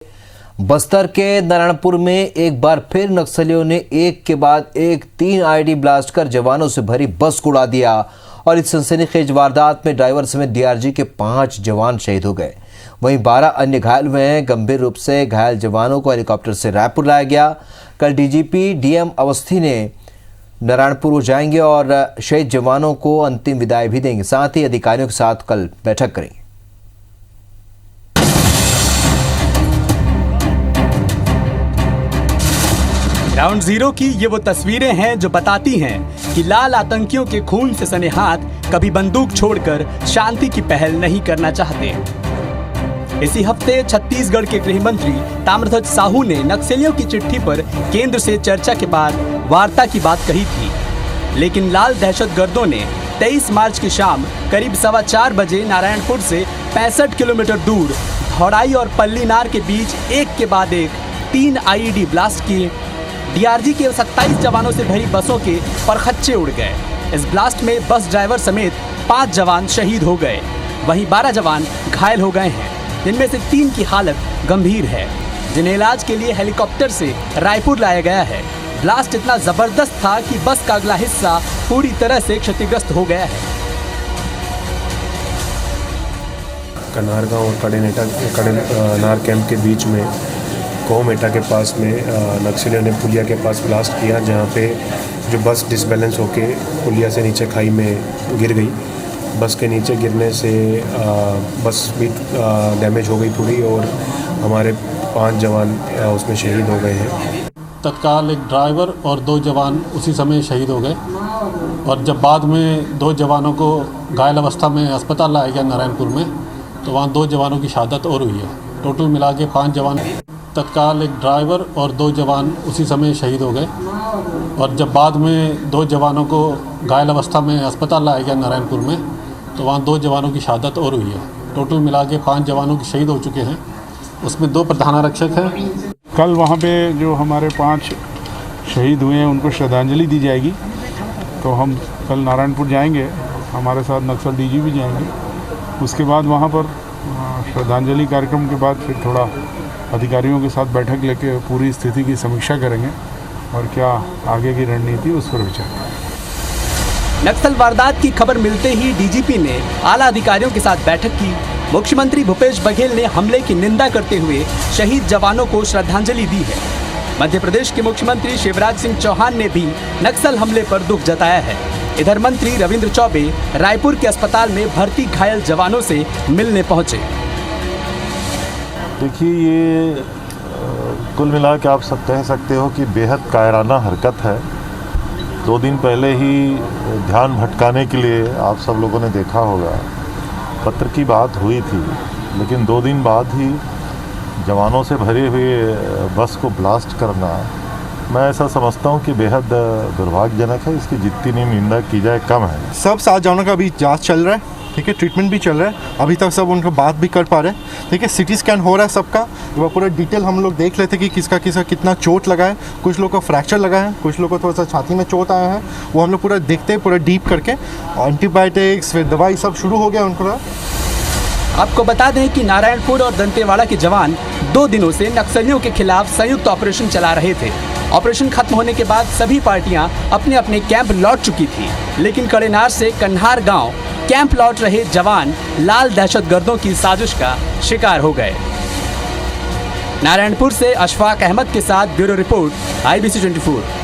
बस्तर के नारायणपुर में एक बार फिर नक्सलियों ने एक के बाद एक 3 आईडी ब्लास्ट कर जवानों से भरी बस को उड़ा दिया और इस सनसनीखेज वारदात में ड्राइवर समेत डीआरजी के 5 जवान शहीद हो गए। वहीं 12 अन्य घायल हुए हैं। गंभीर रूप से घायल जवानों को हेलीकॉप्टर से रायपुर लाया गया। कल डीजीपी डीएम अवस्थी ने नारायणपुर जाएंगे और शहीद जवानों को अंतिम विदाई भी देंगे। साथ ही अधिकारियों के साथ कल बैठक करेंगे। ग्राउंड जीरो की ये वो तस्वीरें हैं जो बताती हैं कि लाल आतंकियों के खून से सने हाथ कभी बंदूक छोड़कर शांति की पहल नहीं करना चाहते। इसी हफ्ते छत्तीसगढ़ के गृह मंत्री ताम्रध्वज साहू ने नक्सलियों की चिट्ठी पर केंद्र से चर्चा के बाद वार्ता की बात कही थी, लेकिन लाल दहशतगर्दों ने 23 मार्च की शाम करीब 4:15 बजे नारायणपुर से 65 किलोमीटर दूर धौड़ाई और पल्लीनार के बीच एक के बाद एक 3 आईईडी ब्लास्ट किए। डीआरजी के 27 जवानों से भरी बसों के परखच्चे उड़ गए। इस ब्लास्ट में बस ड्राइवर समेत 5 जवान शहीद हो गए। वहीं 12 जवान घायल हो गए हैं, जिनमें से 3 की हालत गंभीर है, जिन्हें इलाज के लिए हेलीकॉप्टर से रायपुर लाया गया है। ब्लास्ट इतना जबरदस्त था कि बस का अगला हिस्सा पूरी तरह से क्षतिग्रस्त हो गया है। कनारगांव और कड़ेनार कैंप के बीच में कोमेटा के पास में नक्सलियों ने पुलिया के पास ब्लास्ट किया, जहां पे जो बस डिसबैलेंस होके पुलिया से नीचे खाई में गिर गई। बस के नीचे गिरने से बस भी डैमेज हो गई पूरी और हमारे 5 जवान उसमें शहीद हो गए हैं। तत्काल एक ड्राइवर और 2 जवान उसी समय शहीद हो गए और जब बाद में 2 जवानों को घायल अवस्था में अस्पताल लाया गया नारायणपुर में, तो वहाँ 2 जवानों की शहादत और हुई है। टोटल मिला के 5 जवान। तत्काल एक ड्राइवर और 2 जवान उसी समय शहीद हो गए और जब बाद में 2 जवानों को घायल अवस्था में अस्पताल लाया गया नारायणपुर में, तो वहाँ 2 जवानों की शहादत और हुई है। टोटल मिला के 5 जवानों की शहीद हो चुके हैं, उसमें 2 प्रधानारक्षक हैं। कल वहाँ पे जो हमारे 5 शहीद हुए हैं उनको श्रद्धांजलि दी जाएगी, तो हम कल नारायणपुर जाएंगे, हमारे साथ नक्सल डीजी भी जाएंगे। उसके बाद वहाँ पर श्रद्धांजलि कार्यक्रम के बाद फिर थोड़ा अधिकारियों के साथ बैठक लेके पूरी स्थिति की समीक्षा करेंगे और क्या आगे की रणनीति उस पर विचार करेंगे। नक्सल वारदात की खबर मिलते ही डीजीपी ने आला अधिकारियों के साथ बैठक की। मुख्यमंत्री भूपेश बघेल ने हमले की निंदा करते हुए शहीद जवानों को श्रद्धांजलि दी है। मध्य प्रदेश के मुख्यमंत्री शिवराज सिंह चौहान ने भी नक्सल हमले पर दुख जताया है। इधर मंत्री रविंद्र चौबे रायपुर के अस्पताल में भर्ती घायल जवानों से मिलने पहुंचे। देखिए, ये कुल मिला के आप सब कह सकते हो कि बेहद कायराना हरकत है। 2 दिन पहले ही ध्यान भटकाने के लिए आप सब लोगों ने देखा होगा, पत्र की बात हुई थी, लेकिन 2 दिन बाद ही जवानों से भरे हुए बस को ब्लास्ट करना, मैं ऐसा समझता हूँ कि बेहद दुर्भाग्यजनक है। इसकी जितनी निंदा की जाए कम है। सब 7 जवानों का अभी जांच चल रहा है, ठीक है, ट्रीटमेंट भी चल रहा है। अभी तक सब उनको बात भी कर पा रहे हैं, ठीक है। सिटी स्कैन हो रहा है सबका, वो पूरा डिटेल हम लोग देख लेते कि किसका कितना चोट लगा है। कुछ लोग को फ्रैक्चर लगा है, कुछ लोग को थोड़ा सा छाती में चोट आया है, वो हम लोग पूरा देखते हैं, पूरा डीप करके। एंटीबायोटिक्स फिर दवाई सब शुरू हो गया उनको। आपको बता दें कि नारायणपुर और दंतेवाड़ा के जवान 2 दिनों से नक्सलियों के खिलाफ संयुक्त ऑपरेशन चला रहे थे। ऑपरेशन खत्म होने के बाद सभी पार्टियां अपने अपने कैंप लौट चुकी थी, लेकिन कड़ेनार से कन्हार गांव कैंप लौट रहे जवान लाल दहशतगर्दों की साजिश का शिकार हो गए। नारायणपुर से अशफाक अहमद के साथ ब्यूरो रिपोर्ट IBC 24।